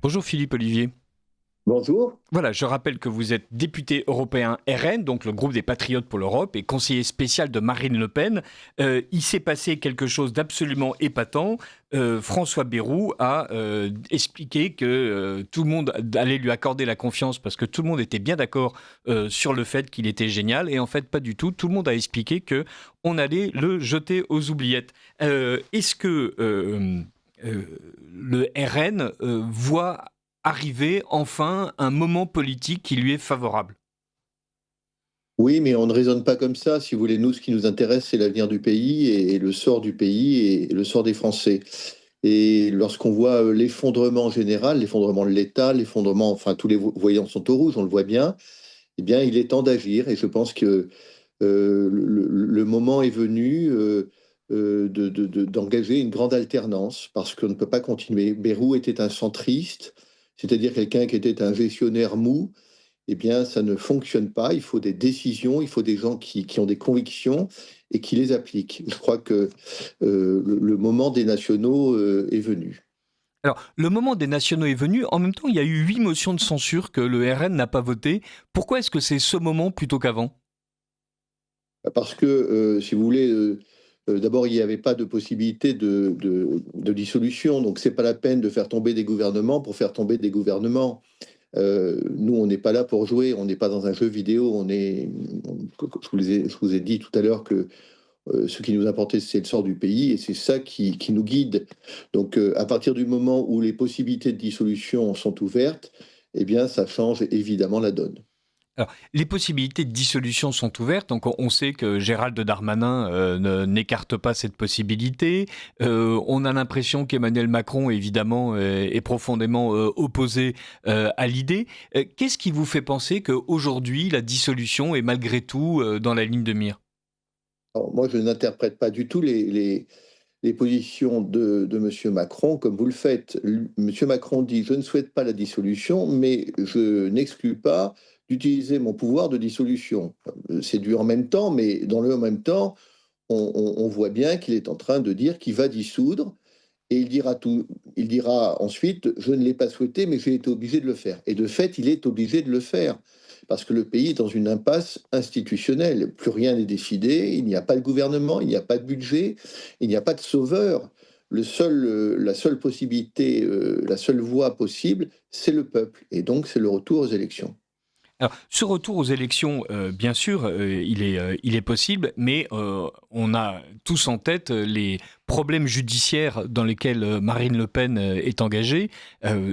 Bonjour Philippe Olivier. Bonjour. Voilà, je rappelle que vous êtes député européen RN, donc le groupe des Patriotes pour l'Europe, et conseiller spécial de Marine Le Pen. Il s'est passé quelque chose d'absolument épatant. François Bayrou a expliqué que tout le monde allait lui accorder la confiance parce que tout le monde était bien d'accord sur le fait qu'il était génial. Et en fait, pas du tout. Tout le monde a expliqué qu'on allait le jeter aux oubliettes. Est-ce que euh, le RN voit arriver enfin un moment politique qui lui est favorable? Oui, mais on ne raisonne pas comme ça. Si vous voulez, nous, ce qui nous intéresse, c'est l'avenir du pays et le sort du pays et le sort des Français. Et lorsqu'on voit l'effondrement général, l'effondrement de l'État, l'effondrement, enfin, tous les voyants sont au rouge, on le voit bien, eh bien, il est temps d'agir. Et je pense que le moment est venu d'engager une grande alternance parce qu'on ne peut pas continuer. Bayrou était un centriste, c'est-à-dire quelqu'un qui était un gestionnaire mou. Eh bien, ça ne fonctionne pas. Il faut des décisions, il faut des gens qui ont des convictions et qui les appliquent. Je crois que le moment des nationaux est venu. Alors, le moment des nationaux est venu. En même temps, il y a eu 8 motions de censure que le RN n'a pas votées. Pourquoi est-ce que c'est ce moment plutôt qu'avant? Parce que, si vous voulez, d'abord, il n'y avait pas de possibilité de dissolution. Donc, c'est pas la peine de faire tomber des gouvernements pour faire tomber des gouvernements. Nous, on n'est pas là pour jouer, on n'est pas dans un jeu vidéo. Je vous ai dit tout à l'heure que ce qui nous importait, c'est le sort du pays et c'est ça qui nous guide. Donc, à partir du moment où les possibilités de dissolution sont ouvertes, eh bien, ça change évidemment la donne. Alors, les possibilités de dissolution sont ouvertes. Donc, on sait que Gérald Darmanin n'écarte pas cette possibilité. On a l'impression qu'Emmanuel Macron, évidemment, est profondément opposé à l'idée. Qu'est-ce qui vous fait penser qu'aujourd'hui, la dissolution est malgré tout dans la ligne de mire? Alors, moi, je n'interprète pas du tout les positions de M. Macron comme vous le faites. M. Macron dit: je ne souhaite pas la dissolution, mais je n'exclus pas d'utiliser mon pouvoir de dissolution. C'est du en même temps, mais dans le en même temps, on voit bien qu'il est en train de dire qu'il va dissoudre et il dira ensuite: je ne l'ai pas souhaité, mais j'ai été obligé de le faire. Et de fait, il est obligé de le faire parce que le pays est dans une impasse institutionnelle. Plus rien n'est décidé, il n'y a pas de gouvernement, il n'y a pas de budget, il n'y a pas de sauveur. La seule possibilité, la seule voie possible, c'est le peuple. Et donc, c'est le retour aux élections. Alors, ce retour aux élections, bien sûr, il est possible, mais on a tous en tête les problèmes judiciaires dans lesquels Marine Le Pen est engagée,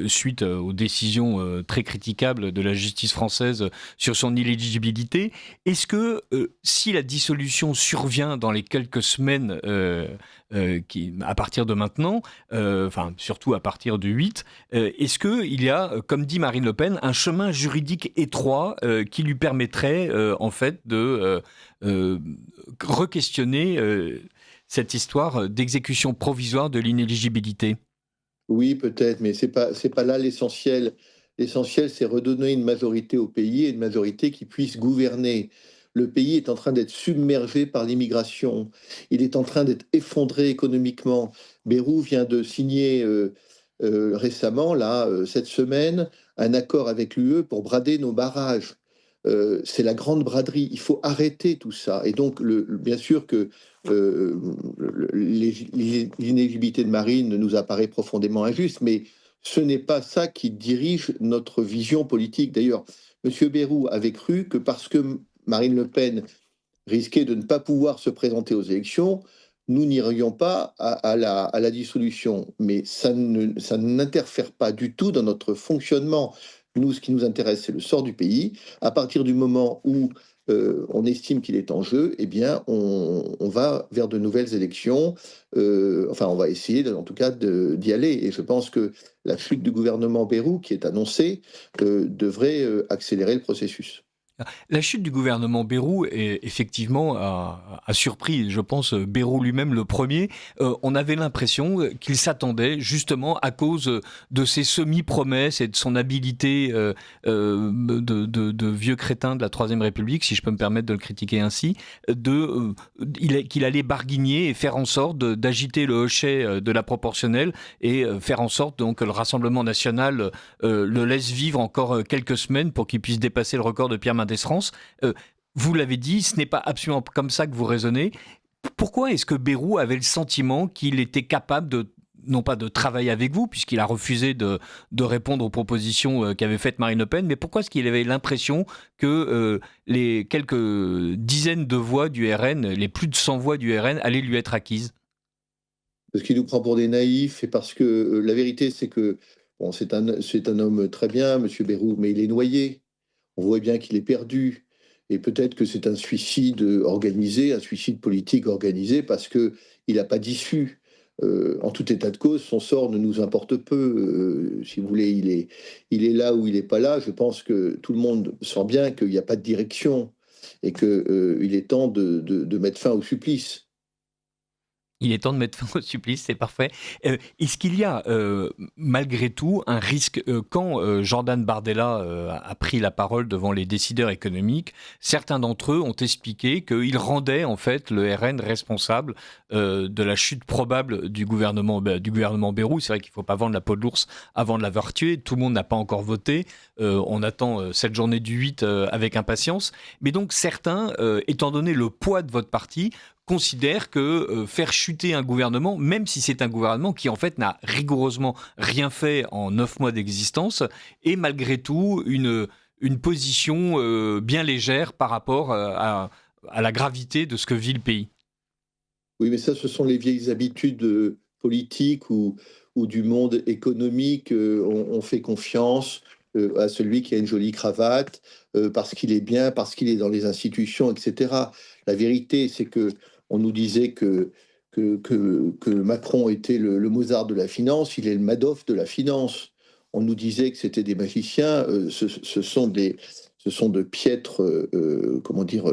suite aux décisions très critiquables de la justice française sur son inéligibilité. Est-ce que si la dissolution survient dans les quelques semaines à partir de maintenant, enfin surtout à partir du 8, est-ce qu'il y a, comme dit Marine Le Pen, un chemin juridique étroit qui lui permettrait en fait de euh, re-questionner cette histoire d'exécution provisoire de l'inéligibilité? Oui, peut-être, mais c'est pas là l'essentiel. L'essentiel, c'est redonner une majorité au pays et une majorité qui puisse gouverner. Le pays est en train d'être submergé par l'immigration. Il est en train d'être effondré économiquement. Bayrou vient de signer récemment, là, cette semaine, un accord avec l'UE pour brader nos barrages. C'est la grande braderie. Il faut arrêter tout ça. Et donc, bien sûr que euh, l'inéligibilité de Marine nous apparaît profondément injuste, mais ce n'est pas ça qui dirige notre vision politique. D'ailleurs, M. Bayrou avait cru que parce que Marine Le Pen risquait de ne pas pouvoir se présenter aux élections, nous n'irions pas à la dissolution. Mais ça n'interfère pas du tout dans notre fonctionnement. Nous, ce qui nous intéresse, c'est le sort du pays. À partir du moment où on estime qu'il est en jeu, eh bien, on va vers de nouvelles élections. Enfin, on va essayer, en tout cas, d'y aller. Et je pense que la chute du gouvernement Bayrou, qui est annoncée, devrait accélérer le processus. La chute du gouvernement Bayrou, effectivement, a surpris, je pense, Bayrou lui-même le premier. On avait l'impression qu'il s'attendait, justement, à cause de ses semi-promesses et de son habileté de vieux crétin de la Troisième République, si je peux me permettre de le critiquer ainsi, qu'il allait barguigner et faire en sorte d'agiter le hochet de la proportionnelle et faire en sorte donc, que le Rassemblement national le laisse vivre encore quelques semaines pour qu'il puisse dépasser le record de Pierre Mendès France. Vous l'avez dit, ce n'est pas absolument comme ça que vous raisonnez. Pourquoi est-ce que Bayrou avait le sentiment qu'il était capable non pas de travailler avec vous, puisqu'il a refusé de répondre aux propositions qu'avait faites Marine Le Pen, mais pourquoi est-ce qu'il avait l'impression que les quelques dizaines de voix du RN, les plus de 100 voix du RN, allaient lui être acquises? Parce qu'il nous prend pour des naïfs et parce que la vérité, c'est que bon, c'est un homme très bien, Monsieur Bayrou, mais il est noyé. On voit bien qu'il est perdu. Et peut-être que c'est un suicide organisé, un suicide politique organisé, parce qu'il n'a pas d'issue. En tout état de cause, son sort ne nous importe peu. Si vous voulez, il est là ou il n'est pas là. Je pense que tout le monde sent bien qu'il n'y a pas de direction et qu'il est temps de mettre fin au supplice. Il est temps de mettre fin au supplice, c'est parfait. Est-ce qu'il y a, malgré tout, un risque, quand Jordan Bardella a pris la parole devant les décideurs économiques, certains d'entre eux ont expliqué qu'il rendait en fait le RN responsable de la chute probable du gouvernement Bayrou. C'est vrai qu'il ne faut pas vendre la peau de l'ours avant de l'avoir tué. Tout le monde n'a pas encore voté. On attend cette journée du 8 avec impatience. Mais donc certains, étant donné le poids de votre parti, considère que faire chuter un gouvernement, même si c'est un gouvernement qui en fait n'a rigoureusement rien fait en 9 mois d'existence, est malgré tout une position bien légère par rapport à la gravité de ce que vit le pays. Oui, mais ça, ce sont les vieilles habitudes politiques ou du monde économique. On fait confiance à celui qui a une jolie cravate, parce qu'il est bien, parce qu'il est dans les institutions, etc. La vérité, c'est que on nous disait que Macron était le Mozart de la finance, il est le Madoff de la finance. On nous disait que c'était des magiciens, ce sont de piètres, comment dire,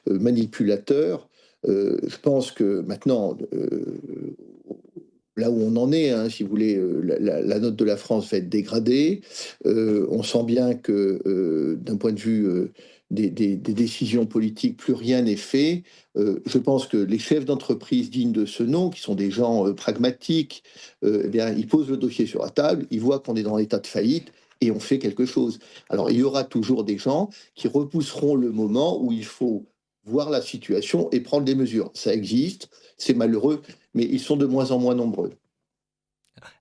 manipulateurs. Je pense que maintenant, là où on en est, hein, si vous voulez, la note de la France va être dégradée. On sent bien que d'un point de vue des décisions politiques, plus rien n'est fait. Je pense que les chefs d'entreprise dignes de ce nom, qui sont des gens pragmatiques, eh bien, ils posent le dossier sur la table, ils voient qu'on est dans l'état de faillite et on fait quelque chose. Alors, il y aura toujours des gens qui repousseront le moment où il faut voir la situation et prendre des mesures. Ça existe, c'est malheureux, mais ils sont de moins en moins nombreux.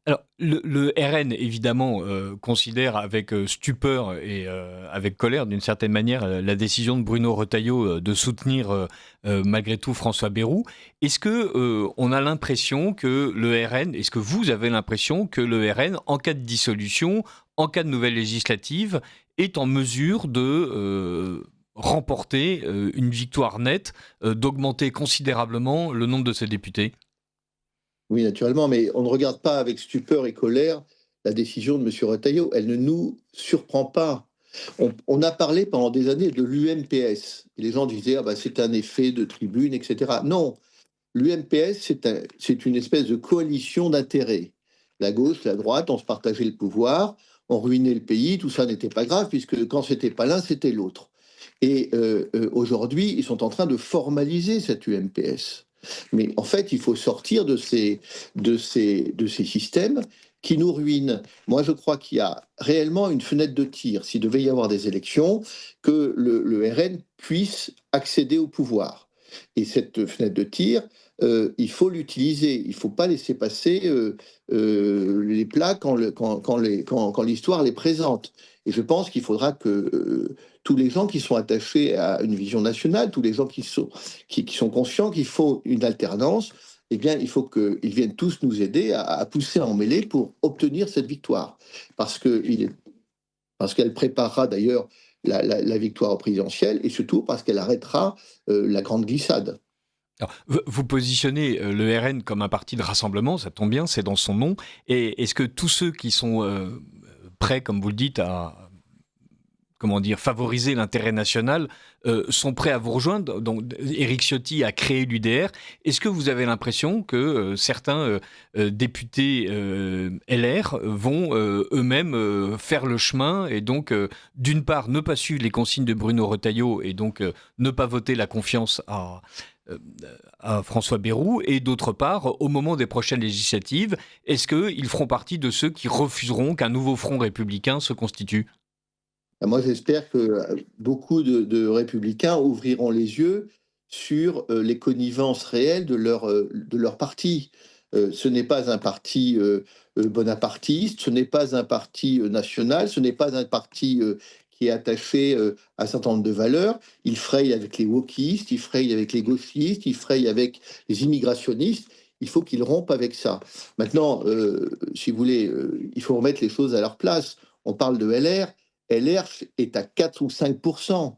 Alors, le RN, évidemment, considère avec stupeur et avec colère, d'une certaine manière, la décision de Bruno Retailleau de soutenir malgré tout François Bayrou. Est-ce que on a l'impression que le RN, est-ce que vous avez l'impression que le RN, en cas de dissolution, en cas de nouvelle législative, est en mesure de remporter une victoire nette, d'augmenter considérablement le nombre de ses députés? Oui, naturellement, mais on ne regarde pas avec stupeur et colère la décision de M. Retailleau. Elle ne nous surprend pas. On a parlé pendant des années de l'UMPS. Et les gens disaient, ah ben, c'est un effet de tribune, etc. Non, l'UMPS, c'est une espèce de coalition d'intérêts. La gauche, la droite, on se partageait le pouvoir, on ruinait le pays, tout ça n'était pas grave, puisque quand c'était pas l'un, c'était l'autre. Et aujourd'hui, ils sont en train de formaliser cette UMPS. Mais en fait, il faut sortir de ces systèmes qui nous ruinent. Moi, je crois qu'il y a réellement une fenêtre de tir, s'il devait y avoir des élections, que le RN puisse accéder au pouvoir. Et cette fenêtre de tir, il faut l'utiliser. Il ne faut pas laisser passer les plats quand l'histoire les présente. Et je pense qu'il faudra que tous les gens qui sont attachés à une vision nationale, tous les gens qui sont conscients qu'il faut une alternance, eh bien, il faut qu'ils viennent tous nous aider à pousser en mêlée pour obtenir cette victoire. Parce qu'elle préparera d'ailleurs la victoire présidentielle et surtout parce qu'elle arrêtera la grande glissade. Alors, vous positionnez le RN comme un parti de rassemblement, ça tombe bien, c'est dans son nom. Et est-ce que tous ceux qui sont prêts, comme vous le dites, comment dire, favoriser l'intérêt national, sont prêts à vous rejoindre. Donc, Éric Ciotti a créé l'UDR. Est-ce que vous avez l'impression que certains députés LR vont eux-mêmes faire le chemin et donc, d'une part, ne pas suivre les consignes de Bruno Retailleau et donc ne pas voter la confiance à François Bayrou, et d'autre part, au moment des prochaines législatives, est-ce qu'ils feront partie de ceux qui refuseront qu'un nouveau front républicain se constitue ? Moi, j'espère que beaucoup de républicains ouvriront les yeux sur les connivences réelles de leur parti. Ce n'est pas un parti bonapartiste, ce n'est pas un parti national, ce n'est pas un parti qui est attaché à un certain nombre de valeurs. Il fraye avec les wokistes, il fraye avec les gauchistes, il fraye avec les immigrationnistes. Il faut qu'il rompe avec ça. Maintenant, si vous voulez, il faut remettre les choses à leur place. On parle de LR. LR est à 4 ou 5%.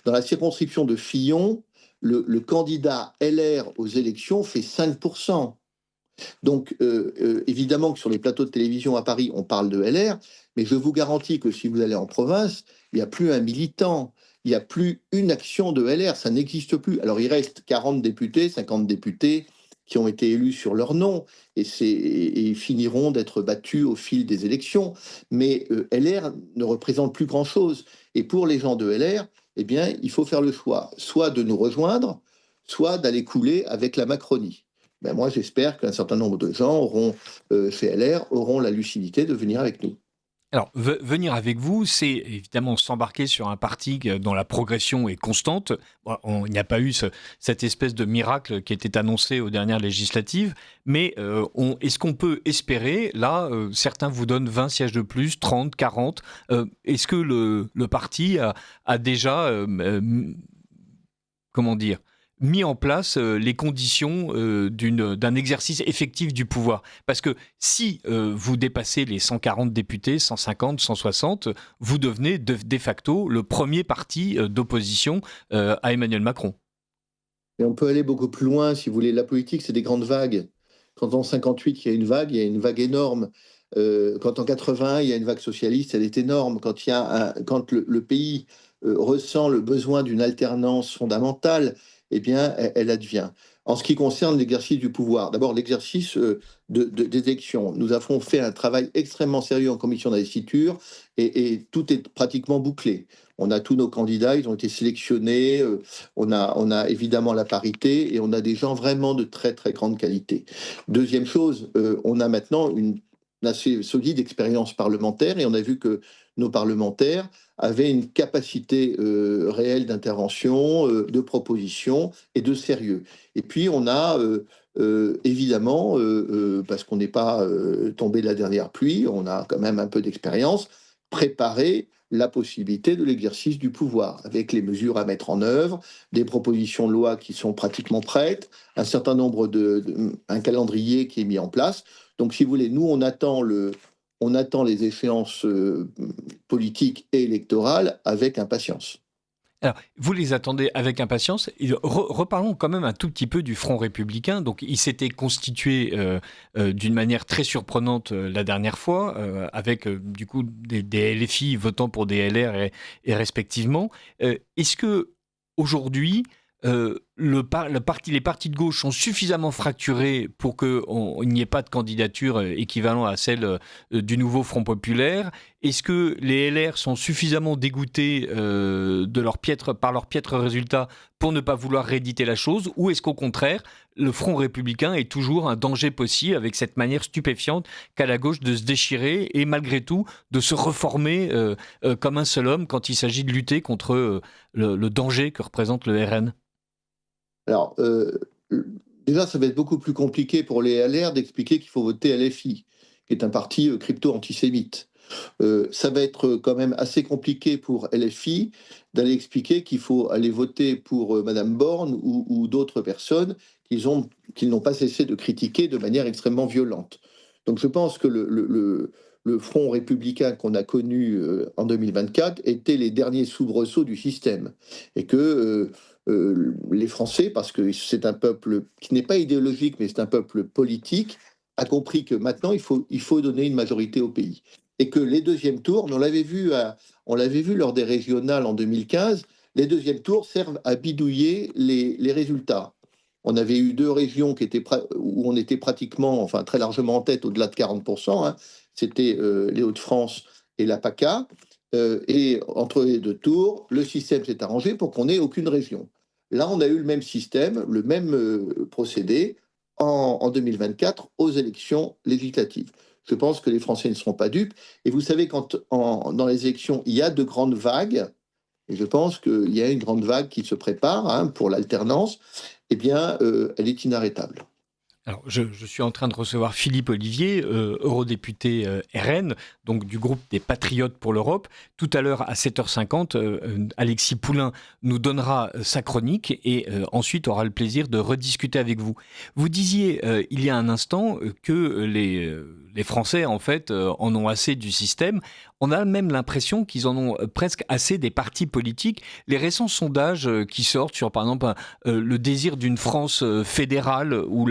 Dans la circonscription de Fillon, le candidat LR aux élections fait 5%. Donc, évidemment que sur les plateaux de télévision à Paris, on parle de LR, mais je vous garantis que si vous allez en province, il n'y a plus un militant, il n'y a plus une action de LR, ça n'existe plus. Alors, il reste 40 députés, 50 députés qui ont été élus sur leur nom et ils finiront d'être battus au fil des élections. Mais LR ne représente plus grand-chose. Et pour les gens de LR, eh bien, il faut faire le choix, soit de nous rejoindre, soit d'aller couler avec la Macronie. Ben moi, j'espère qu'un certain nombre de gens chez LR auront la lucidité de venir avec nous. Alors, venir avec vous, c'est évidemment s'embarquer sur un parti dont la progression est constante. Bon, il n'y a pas eu cette espèce de miracle qui était annoncé aux dernières législatives, mais est-ce qu'on peut espérer, là, certains vous donnent 20 sièges de plus, 30, 40, est-ce que le parti a déjà, comment dire, mis en place les conditions d'un exercice effectif du pouvoir. Parce que si vous dépassez les 140 députés, 150, 160, vous devenez de facto le premier parti d'opposition à Emmanuel Macron. Et on peut aller beaucoup plus loin, si vous voulez. La politique, c'est des grandes vagues. Quand en 58, il y a une vague énorme. Quand en 81, il y a une vague socialiste, elle est énorme. Quand le pays ressent le besoin d'une alternance fondamentale, eh bien, elle advient. En ce qui concerne l'exercice du pouvoir, d'abord l'exercice des élections. Nous avons fait un travail extrêmement sérieux en commission d'investiture et tout est pratiquement bouclé. On a tous nos candidats, ils ont été sélectionnés, on a évidemment la parité et on a des gens vraiment de très très grande qualité. Deuxième chose, on a maintenant une assez solide expérience parlementaire et on a vu que nos parlementaires avaient une capacité réelle d'intervention, de proposition et de sérieux. Et puis on a évidemment, parce qu'on n'est pas tombé de la dernière pluie, on a quand même un peu d'expérience, préparé la possibilité de l'exercice du pouvoir, avec les mesures à mettre en œuvre, des propositions de loi qui sont pratiquement prêtes, un certain nombre un calendrier qui est mis en place. Donc, si vous voulez, nous, on attend les échéances politiques et électorales avec impatience. Alors, vous les attendez avec impatience. Reparlons quand même un tout petit peu du Front républicain. Donc, il s'était constitué d'une manière très surprenante la dernière fois, avec du coup des LFI votant pour des LR et respectivement. Est-ce que aujourd'hui, les partis de gauche sont suffisamment fracturés pour qu'il n'y ait pas de candidature équivalente à celle du nouveau Front populaire? Est-ce que les LR sont suffisamment dégoûtés par leurs piètres résultats pour ne pas vouloir rééditer la chose? Ou est-ce qu'au contraire, le Front républicain est toujours un danger possible avec cette manière stupéfiante qu'a la gauche de se déchirer et malgré tout de se reformer comme un seul homme quand il s'agit de lutter contre le danger que représente le RN? Alors, déjà, ça va être beaucoup plus compliqué pour les LR d'expliquer qu'il faut voter LFI, qui est un parti crypto-antisémite. Ça va être quand même assez compliqué pour LFI d'aller expliquer qu'il faut aller voter pour Madame Borne ou d'autres personnes qu'ils n'ont pas cessé de critiquer de manière extrêmement violente. Donc je pense que le Front républicain qu'on a connu en 2024 était les derniers soubresauts du système. Et que les Français, parce que c'est un peuple qui n'est pas idéologique, mais c'est un peuple politique, a compris que maintenant, il faut donner une majorité au pays. Et que les deuxièmes tours, on l'avait vu On l'avait vu lors des régionales en 2015, les deuxièmes tours servent à bidouiller les résultats. On avait eu deux régions où on était pratiquement, enfin très largement en tête, au-delà de 40%. Hein. C'était les Hauts-de-France et la PACA. Et entre les deux tours, le système s'est arrangé pour qu'on n'ait aucune région. Là, on a eu le même système, le même procédé en 2024 aux élections législatives. Je pense que les Français ne seront pas dupes. Et vous savez, dans les élections, il y a de grandes vagues, et je pense qu'il y a une grande vague qui se prépare pour l'alternance, eh bien, elle est inarrêtable. Alors, je suis en train de recevoir Philippe Olivier, eurodéputé RN, donc du groupe des Patriotes pour l'Europe. Tout à l'heure, à 7h50, Alexis Poulain nous donnera sa chronique et ensuite aura le plaisir de rediscuter avec vous. Vous disiez il y a un instant que les Français, en fait, en ont assez du système. On a même l'impression qu'ils en ont presque assez des partis politiques. Les récents sondages qui sortent sur, par exemple, le désir d'une France fédérale où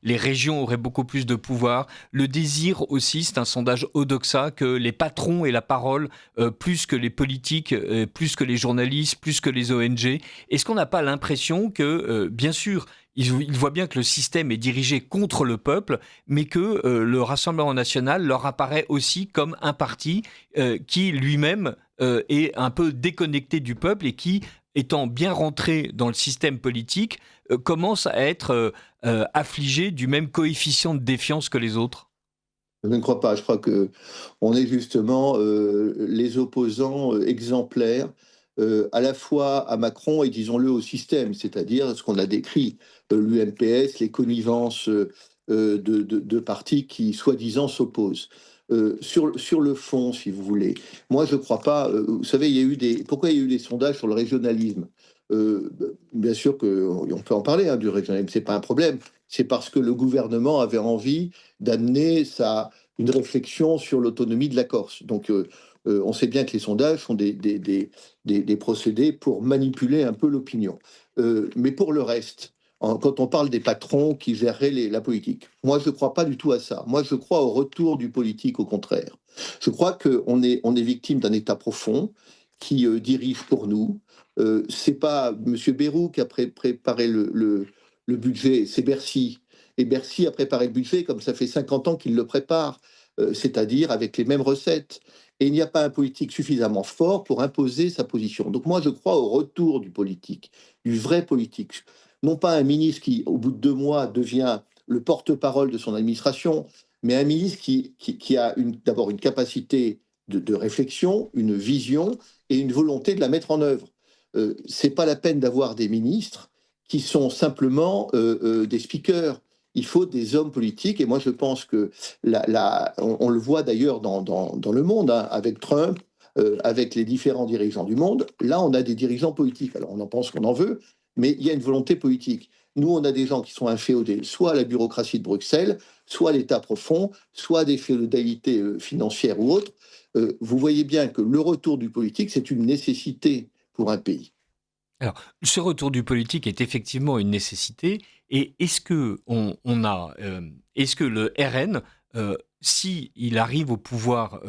les régions auraient beaucoup plus de pouvoir. Le désir aussi, c'est un sondage Odoxa, que les patrons aient la parole plus que les politiques, plus que les journalistes, plus que les ONG. Est-ce qu'on n'a pas l'impression que, bien sûr, ils voient bien que le système est dirigé contre le peuple, mais que le Rassemblement national leur apparaît aussi comme un parti qui lui-même est un peu déconnecté du peuple et qui, étant bien rentré dans le système politique, commence à être affligé du même coefficient de défiance que les autres? Je ne crois pas. Je crois qu'on est justement les opposants exemplaires à la fois à Macron et, disons-le, au système, c'est-à-dire ce qu'on a décrit, l'UMPS, les connivences de partis qui, soi-disant, s'opposent. Sur le fond, si vous voulez, moi, je ne crois pas. Vous savez, pourquoi il y a eu des sondages sur le régionalisme? Bien sûr qu'on peut en parler du régionalisme, ce n'est pas un problème. C'est parce que le gouvernement avait envie d'amener une réflexion sur l'autonomie de la Corse. Donc, on sait bien que les sondages sont des procédés pour manipuler un peu l'opinion. Mais pour le reste, quand on parle des patrons qui géreraient la politique, moi, je ne crois pas du tout à ça. Moi, je crois au retour du politique, au contraire. Je crois qu'on est victime d'un État profond qui dirige pour nous. C'est pas M. Bayrou qui a préparé le budget, c'est Bercy. Et Bercy a préparé le budget comme ça fait 50 ans qu'il le prépare, c'est-à-dire avec les mêmes recettes. Et il n'y a pas un politique suffisamment fort pour imposer sa position. Donc moi, je crois au retour du politique, du vrai politique. Non pas un ministre qui, au bout de 2 mois, devient le porte-parole de son administration, mais un ministre qui a d'abord une capacité de réflexion, une vision et une volonté de la mettre en œuvre. C'est pas la peine d'avoir des ministres qui sont simplement des speakers. Il faut des hommes politiques, et moi je pense que on le voit d'ailleurs dans le monde, avec Trump, avec les différents dirigeants du monde. Là, on a des dirigeants politiques. Alors on en pense qu'on en veut, mais il y a une volonté politique. Nous, on a des gens qui sont inféodés, soit à la bureaucratie de Bruxelles, soit à l'État profond, soit à des féodalités financières ou autres. Vous voyez bien que le retour du politique, c'est une nécessité pour un pays. Alors, ce retour du politique est effectivement une nécessité. Et est-ce que est-ce que le RN, si il arrive au pouvoir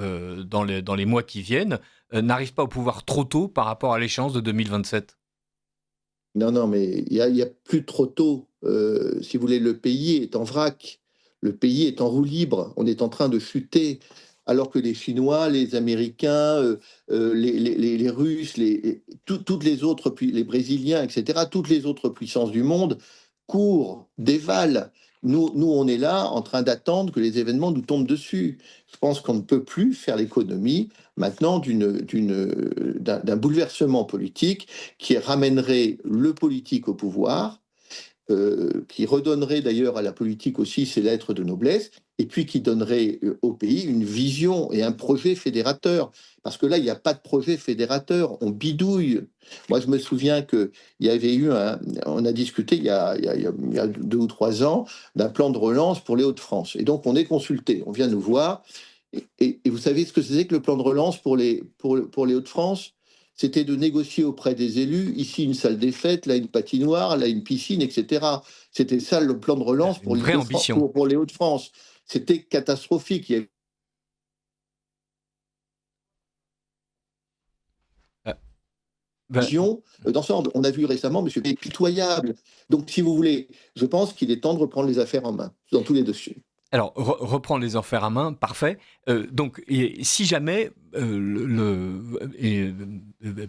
dans les mois qui viennent, n'arrive pas au pouvoir trop tôt par rapport à l'échéance de 2027? Non, non, mais il y a plus trop tôt. Si vous voulez, le pays est en vrac. Le pays est en roue libre. On est en train de chuter. Alors que les Chinois, les Américains, les Russes, toutes les autres, les Brésiliens, etc., toutes les autres puissances du monde courent, dévalent. Nous, on est là en train d'attendre que les événements nous tombent dessus. Je pense qu'on ne peut plus faire l'économie maintenant d'un bouleversement politique qui ramènerait le politique au pouvoir, qui redonnerait d'ailleurs à la politique aussi ses lettres de noblesse, et puis qui donnerait au pays une vision et un projet fédérateur. Parce que là, il n'y a pas de projet fédérateur, on bidouille. Moi, je me souviens qu'il y avait on a discuté il y a 2 ou 3 ans d'un plan de relance pour les Hauts-de-France. Et donc, on est consulté, on vient nous voir. Et vous savez ce que c'est que le plan de relance pour les Hauts-de-France? C'était de négocier auprès des élus, ici une salle des fêtes, là une patinoire, là une piscine, etc. C'était ça le plan de relance Une vraie ambition. pour les Hauts-de-France. C'était catastrophique. Ben, dans ce ordre. On a vu récemment M. est pitoyable. Donc, si vous voulez, je pense qu'il est temps de reprendre les affaires en main, dans tous les dossiers. Alors, reprendre les affaires à main, parfait. Donc, et si jamais,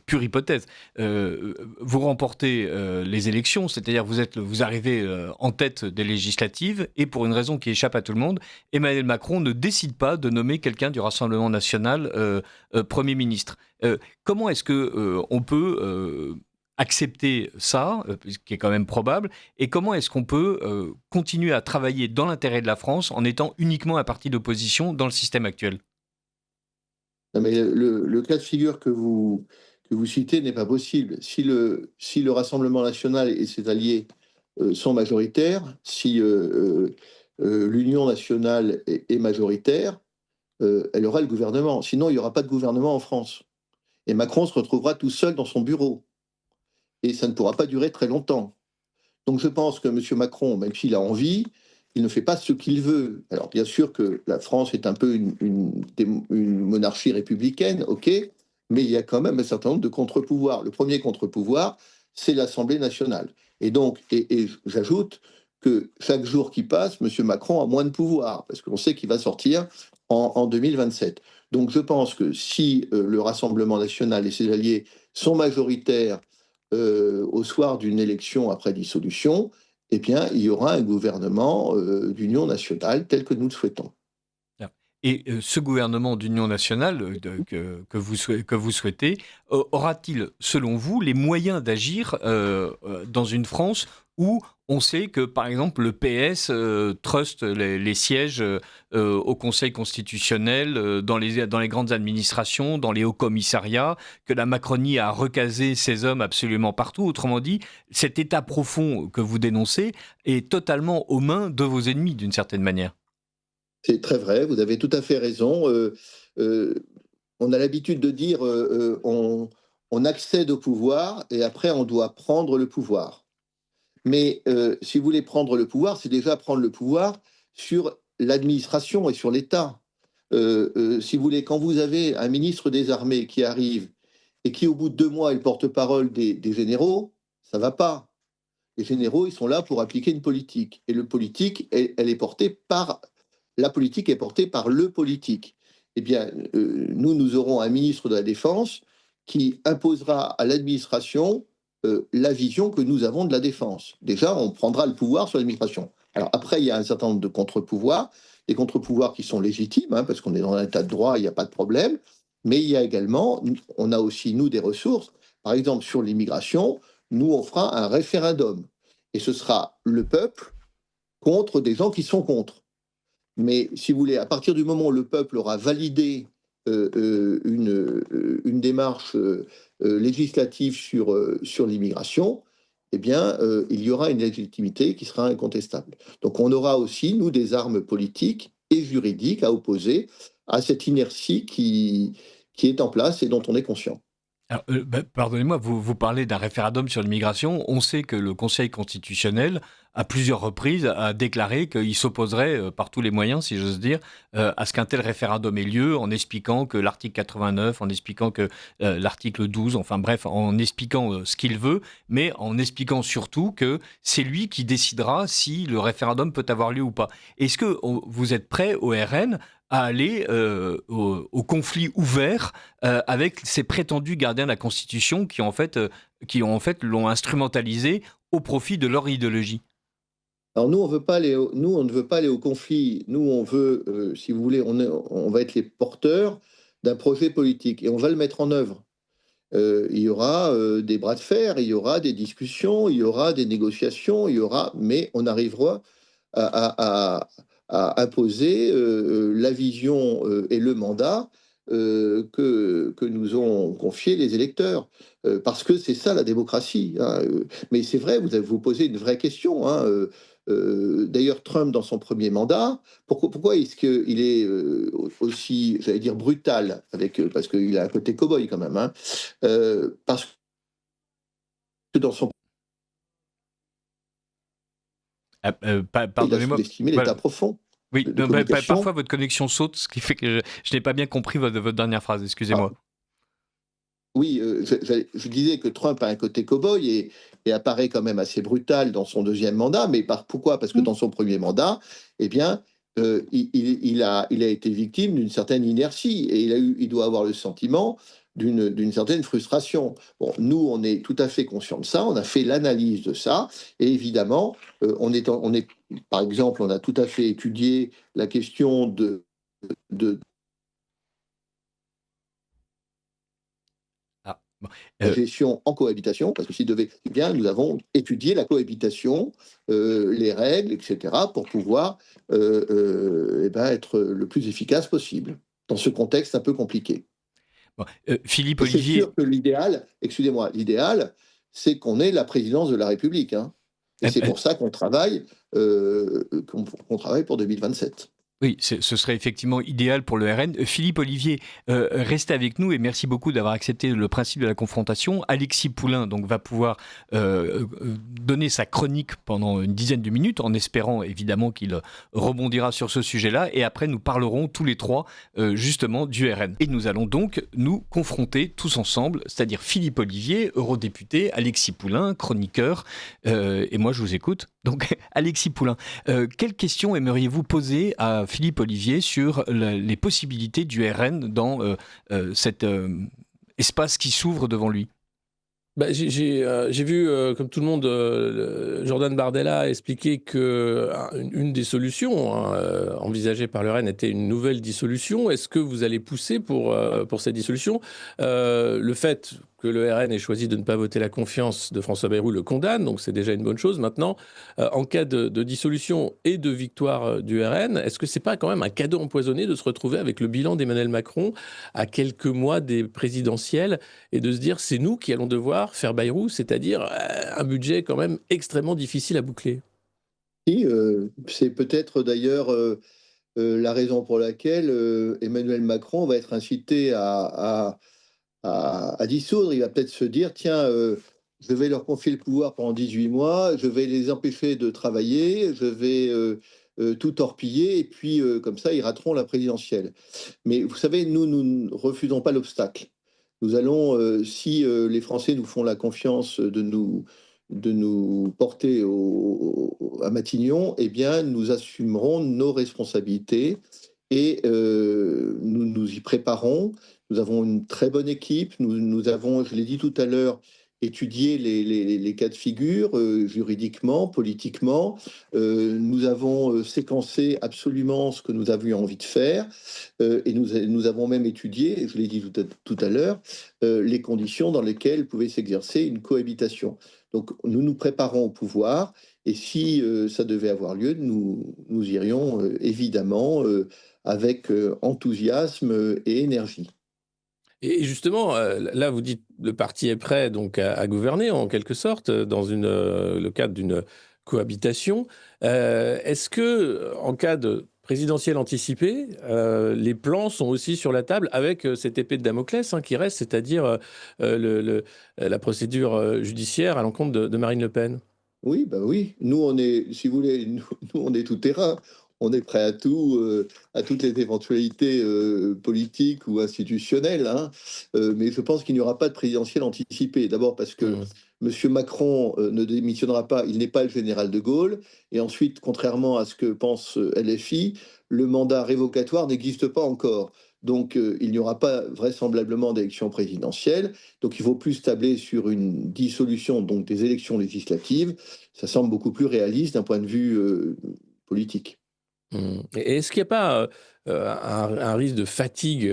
pure hypothèse, vous remportez les élections, c'est-à-dire vous arrivez en tête des législatives, et pour une raison qui échappe à tout le monde, Emmanuel Macron ne décide pas de nommer quelqu'un du Rassemblement national Premier ministre. Comment est-ce que on peut accepter ça, ce qui est quand même probable, et comment est-ce qu'on peut continuer à travailler dans l'intérêt de la France en étant uniquement un parti d'opposition dans le système actuel ? Non, mais le cas de figure que vous citez n'est pas possible. Si le Rassemblement national et ses alliés sont majoritaires, si l'Union nationale est majoritaire, elle aura le gouvernement. Sinon, il n'y aura pas de gouvernement en France. Et Macron se retrouvera tout seul dans son bureau. Et ça ne pourra pas durer très longtemps. Donc je pense que M. Macron, même s'il a envie, il ne fait pas ce qu'il veut. Alors bien sûr que la France est un peu une monarchie républicaine, ok, mais il y a quand même un certain nombre de contre-pouvoirs. Le premier contre-pouvoir, c'est l'Assemblée nationale. Et donc, et j'ajoute que chaque jour qui passe, M. Macron a moins de pouvoir, parce qu'on sait qu'il va sortir en 2027. Donc je pense que si le Rassemblement national et ses alliés sont majoritaires au soir d'une élection après dissolution, eh bien, il y aura un gouvernement d'union nationale tel que nous le souhaitons. Et ce gouvernement d'union nationale que vous souhaitez, aura-t-il, selon vous, les moyens d'agir dans une France où on sait que, par exemple, le PS truste les sièges au Conseil constitutionnel, dans les grandes administrations, dans les hauts commissariats, que la Macronie a recasé ses hommes absolument partout. Autrement dit, cet état profond que vous dénoncez est totalement aux mains de vos ennemis, d'une certaine manière. C'est très vrai, vous avez tout à fait raison. On a l'habitude de dire on accède au pouvoir et après on doit prendre le pouvoir. Mais si vous voulez prendre le pouvoir, c'est déjà prendre le pouvoir sur l'administration et sur l'État. Si vous voulez, quand vous avez un ministre des Armées qui arrive et qui, au bout de 2 mois, est le porte-parole des généraux, ça ne va pas. Les généraux, ils sont là pour appliquer une politique. Et la politique est portée par le politique. Eh bien, nous aurons un ministre de la Défense qui imposera à l'administration la vision que nous avons de la défense. Déjà, on prendra le pouvoir sur l'administration. Alors après, il y a un certain nombre de contre-pouvoirs, des contre-pouvoirs qui sont légitimes, parce qu'on est dans un état de droit, il n'y a pas de problème, mais il y a également, on a aussi, nous, des ressources. Par exemple, sur l'immigration, nous, on fera un référendum. Et ce sera le peuple contre des gens qui sont contre. Mais si vous voulez, à partir du moment où le peuple aura validé une démarche législative sur l'immigration, eh bien, il y aura une légitimité qui sera incontestable. Donc on aura aussi, nous, des armes politiques et juridiques à opposer à cette inertie qui est en place et dont on est conscient. Alors, pardonnez-moi, vous parlez d'un référendum sur l'immigration. On sait que le Conseil constitutionnel, à plusieurs reprises, a déclaré qu'il s'opposerait par tous les moyens, si j'ose dire, à ce qu'un tel référendum ait lieu, en expliquant que l'article 89, en expliquant que l'article 12, enfin bref, en expliquant ce qu'il veut, mais en expliquant surtout que c'est lui qui décidera si le référendum peut avoir lieu ou pas. Est-ce que vous êtes prêt, au RN, à aller au conflit ouvert avec ces prétendus gardiens de la Constitution qui en fait l'ont instrumentalisé au profit de leur idéologie? Alors nous, on ne veut pas aller au conflit. Nous, on veut, si vous voulez, on va être les porteurs d'un projet politique et on va le mettre en œuvre. Il y aura des bras de fer, il y aura des discussions, il y aura des négociations, mais on arrivera à, imposer la vision et le mandat que nous ont confié les électeurs. Parce que c'est ça la démocratie. Mais c'est vrai, vous posez une vraie question. D'ailleurs, Trump, dans son premier mandat, pourquoi est-ce qu'il est aussi, j'allais dire, brutal, parce qu'il a un côté cow-boy quand même, parce que dans son il a Pardonnez-moi. sous-estimé Voilà. l'état profond Oui, de communication. parfois votre connexion saute, ce qui fait que je n'ai pas bien compris votre dernière phrase, excusez-moi. Oui, je disais que Trump a un côté cow-boy et apparaît quand même assez brutal dans son deuxième mandat. Mais pourquoi? Parce que dans son premier mandat, eh bien, il a été victime d'une certaine inertie et il doit avoir le sentiment d'une certaine frustration. Bon, nous, on est tout à fait conscients de ça. On a fait l'analyse de ça. Et évidemment, par exemple, on a tout à fait étudié la question de Ah, bon. la gestion en cohabitation, parce que s'il devait, eh bien, nous avons étudié la cohabitation, les règles, etc., pour pouvoir eh ben, être le plus efficace possible dans ce contexte un peu compliqué. Bon, Philippe Et c'est Olivier, sûr que l'idéal, excusez-moi, l'idéal, c'est qu'on ait la présidence de la République, hein. Et euh, c'est euh, pour ça qu'on travaille pour 2027. oui, ce serait effectivement idéal pour le RN. Philippe Olivier, restez avec nous et merci beaucoup d'avoir accepté le principe de la confrontation. Alexis Poulain donc, va pouvoir donner sa chronique pendant une dizaine de minutes en espérant évidemment qu'il rebondira sur ce sujet-là. Et après, nous parlerons tous les trois justement du RN. Et nous allons donc nous confronter tous ensemble, c'est-à-dire Philippe Olivier, eurodéputé, Alexis Poulain, chroniqueur, et moi je vous écoute. Donc Alexis Poulain, quelle question aimeriez-vous poser à Philippe Olivier sur les possibilités du RN dans cet espace qui s'ouvre devant lui? Bah, j'ai vu, comme tout le monde, Jordan Bardella expliquer que une des solutions envisagées par le RN était une nouvelle dissolution. Est-ce que vous allez pousser pour cette dissolution? Le fait que le RN ait choisi de ne pas voter la confiance de François Bayrou le condamne, donc c'est déjà une bonne chose. Maintenant, en cas de dissolution et de victoire du RN, est-ce que c'est pas quand même un cadeau empoisonné de se retrouver avec le bilan d'Emmanuel Macron à quelques mois des présidentielles et de se dire c'est nous qui allons devoir faire Bayrou, c'est-à-dire un budget quand même extrêmement difficile à boucler? Et, c'est peut-être d'ailleurs la raison pour laquelle Emmanuel Macron va être incité à dissoudre. Il va peut-être se dire, tiens, je vais leur confier le pouvoir pendant 18 mois, je vais les empêcher de travailler, je vais tout torpiller, et puis comme ça, ils rateront la présidentielle. Mais vous savez, nous ne refusons pas l'obstacle. Nous allons, si les Français nous font la confiance de nous porter à Matignon, eh bien, nous assumerons nos responsabilités et nous nous y préparons. Nous avons une très bonne équipe. Nous avons, je l'ai dit tout à l'heure, étudié les cas de figure juridiquement, politiquement. Nous avons séquencé absolument ce que nous avions envie de faire et nous avons même étudié, je l'ai dit tout à l'heure, les conditions dans lesquelles pouvait s'exercer une cohabitation. Donc nous nous préparons au pouvoir et si ça devait avoir lieu, nous irions évidemment avec enthousiasme et énergie. Et justement, là, vous dites le parti est prêt donc à gouverner en quelque sorte dans le cadre d'une cohabitation. Est-ce que en cas de présidentielle anticipée, les plans sont aussi sur la table avec cette épée de Damoclès qui reste, c'est-à-dire la procédure judiciaire à l'encontre de Marine Le Pen? Oui, bah oui. Nous, on est, si vous voulez, nous, on est tout terrain. On est prêt à tout, à toutes les éventualités politiques ou institutionnelles, hein. Mais je pense qu'il n'y aura pas de présidentielle anticipée. D'abord parce que Mmh. M. Macron ne démissionnera pas, il n'est pas le général de Gaulle. Et ensuite, contrairement à ce que pense LFI, le mandat révocatoire n'existe pas encore. Donc, il n'y aura pas vraisemblablement d'élection présidentielle. Donc il faut plus tabler sur une dissolution donc des élections législatives. Ça semble beaucoup plus réaliste d'un point de vue politique. Mmh. Et est-ce qu'il n'y a pas, un risque de fatigue,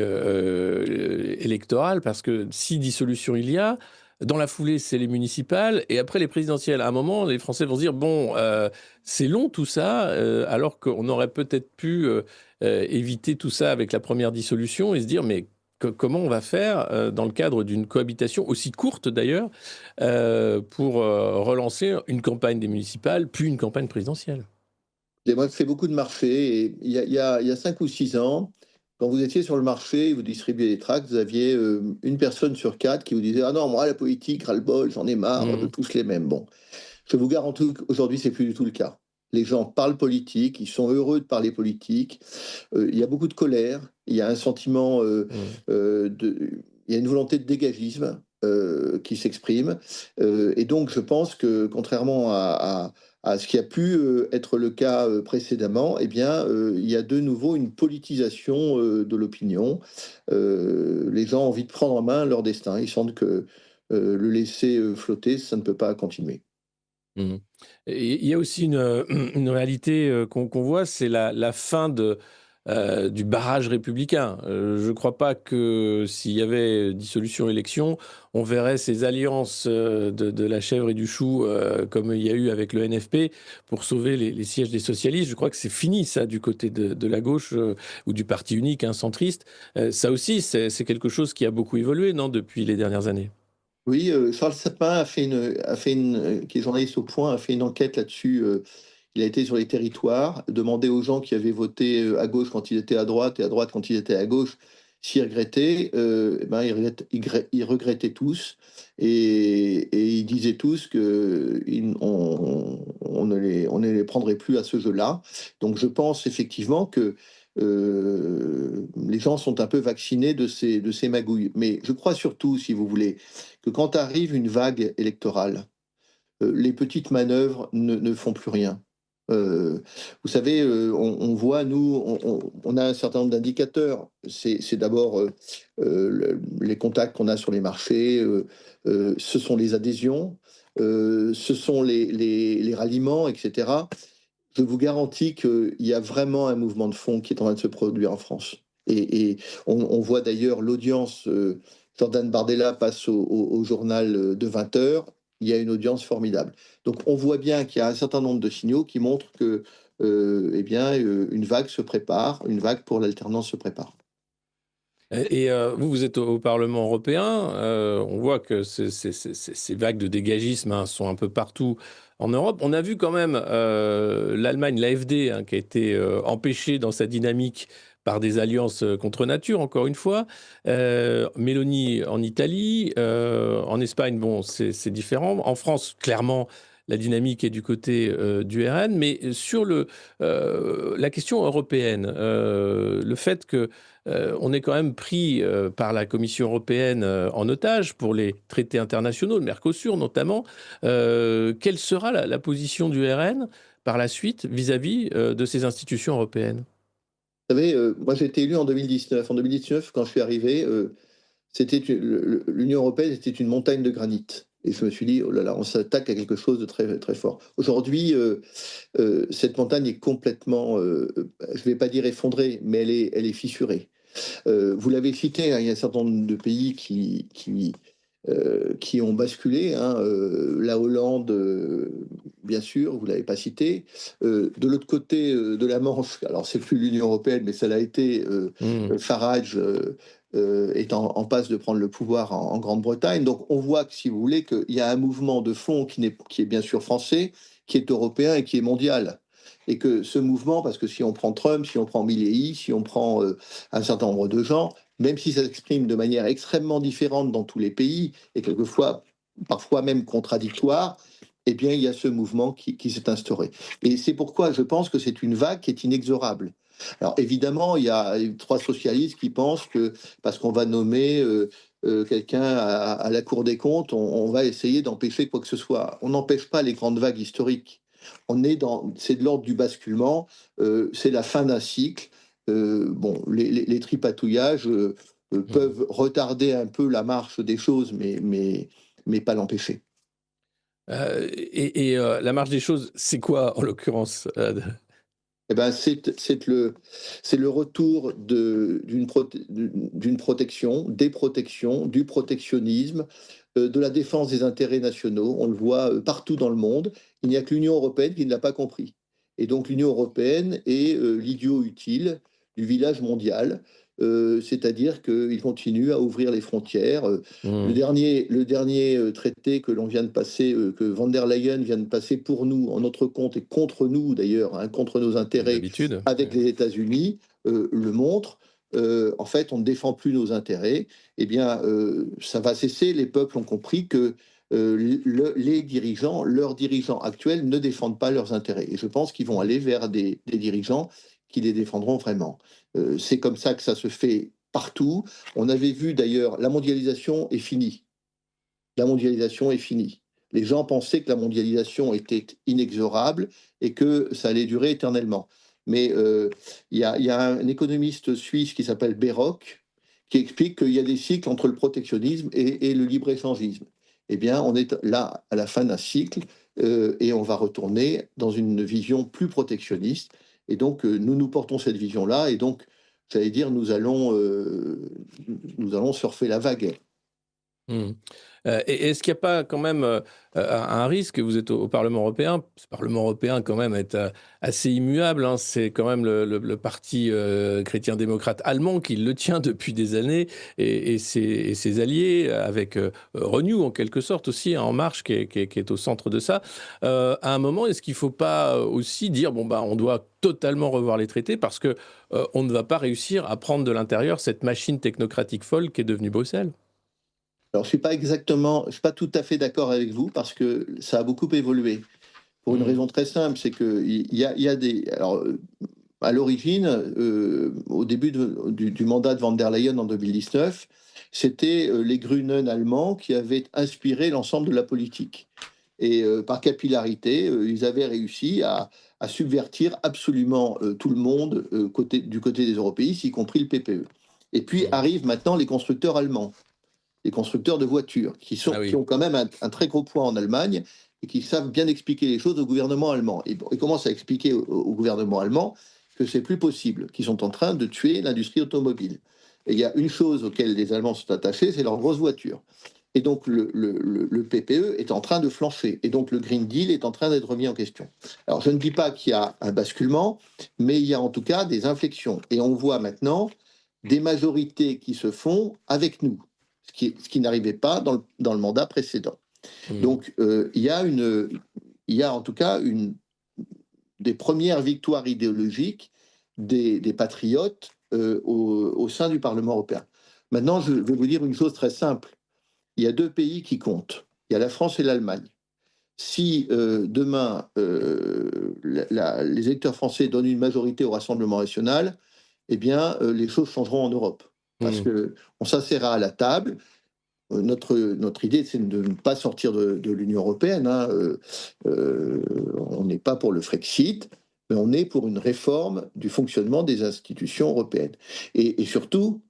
électorale? Parce que si dissolution il y a, dans la foulée, c'est les municipales et après les présidentielles. À un moment, les Français vont se dire: «Bon, c'est long tout ça», alors qu'on aurait peut-être pu, éviter tout ça avec la première dissolution et se dire: «Mais comment on va faire, dans le cadre d'une cohabitation aussi courte d'ailleurs, pour, relancer une campagne des municipales, puis une campagne présidentielle?» Et moi, je fais beaucoup de marchés et il y a 5 ou 6 ans, quand vous étiez sur le marché, vous distribuez des tracts, vous aviez une personne sur 4 qui vous disait: ah non, moi, la politique, ras-le-bol, j'en ai marre de Mmh. tous les mêmes. Bon, je vous garantis qu'aujourd'hui, c'est plus du tout le cas. Les gens parlent politique, ils sont heureux de parler politique. Il y a beaucoup de colère, il y a un sentiment Mmh. de. il y a une volonté de dégagisme qui s'exprime. Et donc, je pense que, contrairement à ce qui a pu être le cas précédemment, eh bien, il y a de nouveau une politisation de l'opinion. Les gens ont envie de prendre en main leur destin. Ils sentent que le laisser flotter, ça ne peut pas continuer. Mmh. Et il y a aussi une réalité, qu'on voit, c'est la fin du barrage républicain. Je ne crois pas que s'il y avait dissolution élection, on verrait ces alliances, de la chèvre et du chou, comme il y a eu avec le NFP pour sauver les sièges des socialistes. Je crois que c'est fini ça du côté de la gauche, ou du parti unique, hein, centriste. Ça aussi, c'est quelque chose qui a beaucoup évolué, non, depuis les dernières années? Oui, Charles Sapin qui est journaliste au Point, a fait une enquête là-dessus. Il a été sur les territoires, demandé aux gens qui avaient voté à gauche quand il était à droite et à droite quand il était à gauche s'ils regrettaient. Eh ben, ils regrettaient tous et ils disaient tous on ne les prendrait plus à ce jeu-là. Donc je pense effectivement que les gens sont un peu vaccinés de ces magouilles. Mais je crois surtout, si vous voulez, que quand arrive une vague électorale, les petites manœuvres ne font plus rien. Euh, Vous savez, on voit, nous, on a un certain nombre d'indicateurs. C'est d'abord les contacts qu'on a sur les marchés, ce sont les adhésions, ce sont les ralliements, etc. Je vous garantis qu'il y a vraiment un mouvement de fond qui est en train de se produire en France. Et on voit d'ailleurs l'audience, Jordan Bardella passe au journal de 20 heures, il y a une audience formidable. Donc on voit bien qu'il y a un certain nombre de signaux qui montrent que eh bien, une vague se prépare, une vague pour l'alternance se prépare. Vous, vous êtes au Parlement européen. On voit que ces vagues de dégagisme, hein, sont un peu partout en Europe. On a vu quand même l'Allemagne, l'AfD, hein, qui a été empêchée dans sa dynamique par des alliances contre nature, encore une fois. Mélanie en Italie. En Espagne, bon, c'est différent. En France, clairement, la dynamique est du côté du RN. Mais sur la question européenne, le fait que on est quand même pris par la Commission européenne en otage pour les traités internationaux, le Mercosur notamment. Quelle sera la position du RN par la suite vis-à-vis de ces institutions européennes? Vous savez, moi j'ai été élu en 2019. En 2019, quand je suis arrivé, l'Union européenne était une montagne de granit. Et je me suis dit, oh là là, on s'attaque à quelque chose de très, très fort. Aujourd'hui, cette montagne est complètement, je ne vais pas dire effondrée, mais elle est fissurée. Vous l'avez cité, hein, il y a un certain nombre de pays qui ont basculé, hein, la Hollande, bien sûr, vous ne l'avez pas cité. De l'autre côté de la Manche, alors c'est plus l'Union européenne, mais ça l'a été, Mmh. Farage est en passe de prendre le pouvoir en Grande-Bretagne. Donc on voit que, si vous voulez, qu'il y a un mouvement de fond qui est bien sûr français, qui est européen et qui est mondial. Et que ce mouvement, parce que si on prend Trump, si on prend Milley, si on prend un certain nombre de gens, même si ça s'exprime de manière extrêmement différente dans tous les pays, et quelquefois, parfois même contradictoire, eh bien, il y a ce mouvement qui s'est instauré. Et c'est pourquoi je pense que c'est une vague qui est inexorable. Alors évidemment, il y a trois socialistes qui pensent que parce qu'on va nommer quelqu'un à la Cour des comptes, on va essayer d'empêcher quoi que ce soit. On n'empêche pas les grandes vagues historiques. C'est de l'ordre du basculement, c'est la fin d'un cycle. Bon, les tripatouillages Mmh. peuvent retarder un peu la marche des choses, mais pas l'empêcher. La marche des choses, c'est quoi en l'occurrence? Eh ben, c'est le retour d'une protection, des protections, du protectionnisme, de la défense des intérêts nationaux. On le voit partout dans le monde. Il n'y a que l'Union européenne qui ne l'a pas compris. Et donc l'Union européenne est l'idiot utile du village mondial, c'est-à-dire qu'il continue à ouvrir les frontières. Mmh. Le dernier traité que l'on vient de passer, que Van der Leyen vient de passer pour nous, en notre compte et contre nous d'ailleurs, hein, contre nos Comme intérêts d'habitude. avec Ouais. les États-Unis, le montre. En fait, on ne défend plus nos intérêts. Eh bien, ça va cesser. Les peuples ont compris que les dirigeants, leurs dirigeants actuels, ne défendent pas leurs intérêts. Et je pense qu'ils vont aller vers des dirigeants qui les défendront vraiment. C'est comme ça que ça se fait partout. On avait vu d'ailleurs, la mondialisation est finie. La mondialisation est finie. Les gens pensaient que la mondialisation était inexorable et que ça allait durer éternellement. Mais il y a un économiste suisse qui s'appelle Béroc qui explique qu'il y a des cycles entre le protectionnisme et le libre-échangisme. Eh bien, on est là à la fin d'un cycle et on va retourner dans une vision plus protectionniste. Et donc, nous portons cette vision-là. Et donc, j'allais dire, nous allons surfer la vague. Mmh. Et est-ce qu'il n'y a pas quand même un risque? Vous êtes au Parlement européen. Ce Parlement européen, quand même, est assez immuable, hein. C'est quand même le parti chrétien-démocrate allemand qui le tient depuis des années et ses alliés, avec Renew, en quelque sorte, aussi, hein, En Marche, qui est au centre de ça. À un moment, est-ce qu'il ne faut pas aussi dire, bon, bah, on doit totalement revoir les traités parce que on ne va pas réussir à prendre de l'intérieur cette machine technocratique folle qui est devenue Bruxelles? Alors, je suis pas tout à fait d'accord avec vous parce que ça a beaucoup évolué. Pour une Mmh. raison très simple, c'est que il y a des. Alors, à l'origine, au début du mandat de Van der Leyen en 2019, c'était les Grünen allemands qui avaient inspiré l'ensemble de la politique. Et par capillarité, ils avaient réussi à subvertir absolument tout le monde du côté des européistes, y compris le PPE. Et puis Mmh. arrivent maintenant les constructeurs allemands, les constructeurs de voitures, Ah qui oui. ont quand même un très gros poids en Allemagne et qui savent bien expliquer les choses au gouvernement allemand. Et ils commencent à expliquer au gouvernement allemand que c'est plus possible, qu'ils sont en train de tuer l'industrie automobile. Et il y a une chose auquel les Allemands sont attachés, c'est leurs grosses voitures. Et donc le PPE est en train de flancher. Et donc le Green Deal est en train d'être remis en question. Alors je ne dis pas qu'il y a un basculement, mais il y a en tout cas des inflexions. Et on voit maintenant des majorités qui se font avec nous, ce qui n'arrivait pas dans le mandat précédent. Mmh. Donc, il y a en tout cas des premières victoires idéologiques des patriotes au sein du Parlement européen. Maintenant, je vais vous dire une chose très simple. Il y a deux pays qui comptent. Il y a la France et l'Allemagne. Si demain, les électeurs français donnent une majorité au Rassemblement national, eh bien, les choses changeront en Europe. Parce Mmh. qu'on s'asseyra à la table. Notre idée, c'est de ne pas sortir de l'Union européenne, hein. On n'est pas pour le Frexit, mais on est pour une réforme du fonctionnement des institutions européennes. Et surtout,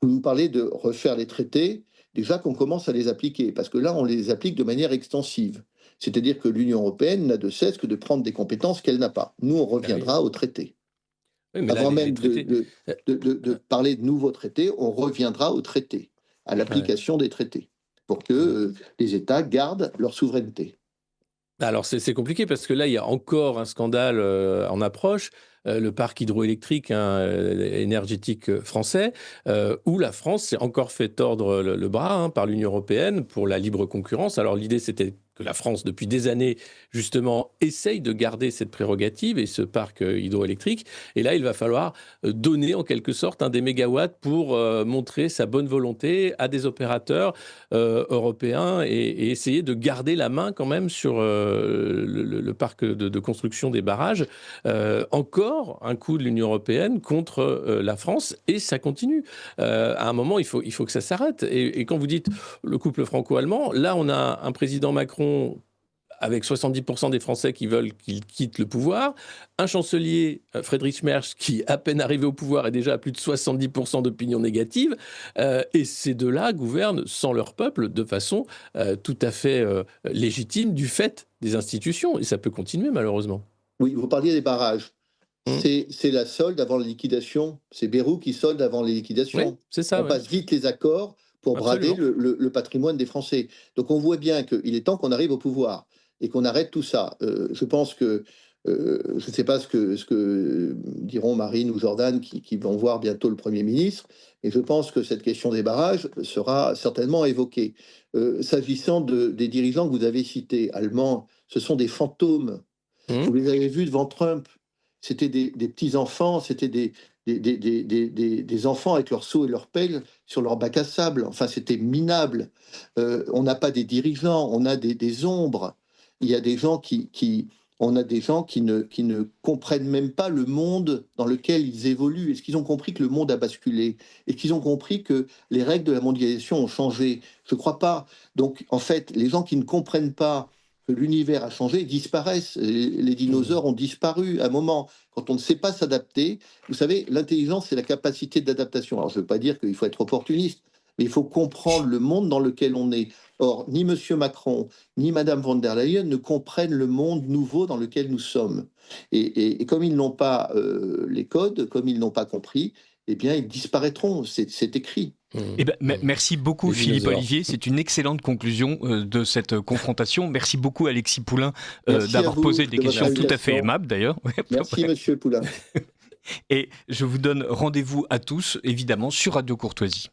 vous parlez de refaire les traités, déjà qu'on commence à les appliquer, parce que là, on les applique de manière extensive. C'est-à-dire que l'Union européenne n'a de cesse que de prendre des compétences qu'elle n'a pas. Nous, on Ah oui. reviendra aux traités. Oui, mais là, Avant les même traités. euh, de euh, parler de nouveaux traités, on reviendra aux traités, à ouais. l'application des traités, pour que Mm. les États gardent leur souveraineté. Alors, c'est compliqué parce que là, il y a encore un scandale en approche. Le parc hydroélectrique, hein, énergétique français, où la France s'est encore fait tordre le bras, hein, par l'Union européenne pour la libre concurrence. Alors, l'idée, c'était que la France, depuis des années, justement, essaye de garder cette prérogative et ce parc hydroélectrique. Et là, il va falloir donner, en quelque sorte, des mégawatts pour montrer sa bonne volonté à des opérateurs européens et essayer de garder la main quand même sur le parc de construction des barrages. Encore un coup de l'Union européenne contre la France et ça continue. À un moment, il faut que ça s'arrête. Et quand vous dites le couple franco-allemand, là, on a un président Macron avec 70% des Français qui veulent qu'il quitte le pouvoir, un chancelier, Friedrich Merz, qui, à peine arrivé au pouvoir, est déjà à plus de 70% d'opinion négative, et ces deux-là gouvernent sans leur peuple de façon tout à fait légitime du fait des institutions, et ça peut continuer malheureusement. Oui, vous parliez des barrages. Mmh. C'est la solde avant la liquidation. C'est Bayrou qui solde avant les Oui, liquidations. c'est ça, On oui, passe vite les accords pour brader absolument. le patrimoine des Français. Donc on voit bien qu'il est temps qu'on arrive au pouvoir et qu'on arrête tout ça. Je pense que, je ne sais pas ce que diront Marine ou Jordan qui vont voir bientôt le Premier ministre, mais je pense que cette question des barrages sera certainement évoquée. S'agissant des dirigeants que vous avez cités, allemands, ce sont des fantômes. Mmh. Vous les avez vus devant Trump. C'était des petits-enfants, c'était des enfants avec leurs seaux et leurs pelles sur leur bac à sable. Enfin, c'était minable. On n'a pas des dirigeants, on a des ombres. Il y a des gens on a des gens qui ne comprennent même pas le monde dans lequel ils évoluent. Est-ce qu'ils ont compris que le monde a basculé? Est-ce qu'ils ont compris que les règles de la mondialisation ont changé? Je ne crois pas. Donc, en fait, les gens qui ne comprennent pas que l'univers a changé disparaissent. Les dinosaures ont disparu à un moment. Quand on ne sait pas s'adapter, vous savez, l'intelligence, c'est la capacité d'adaptation. Alors, je ne veux pas dire qu'il faut être opportuniste, mais il faut comprendre le monde dans lequel on est. Or, ni M. Macron, ni Mme von der Leyen ne comprennent le monde nouveau dans lequel nous sommes. Et comme ils n'ont pas les codes, comme ils n'ont pas compris, eh bien, ils disparaîtront. C'est écrit. Eh ben, merci beaucoup Philippe Olivier, c'est une excellente conclusion de cette confrontation. Merci beaucoup Alexis Poulain d'avoir posé des questions tout à fait aimables d'ailleurs. Merci Monsieur Poulain. Et je vous donne rendez-vous à tous évidemment sur Radio Courtoisie.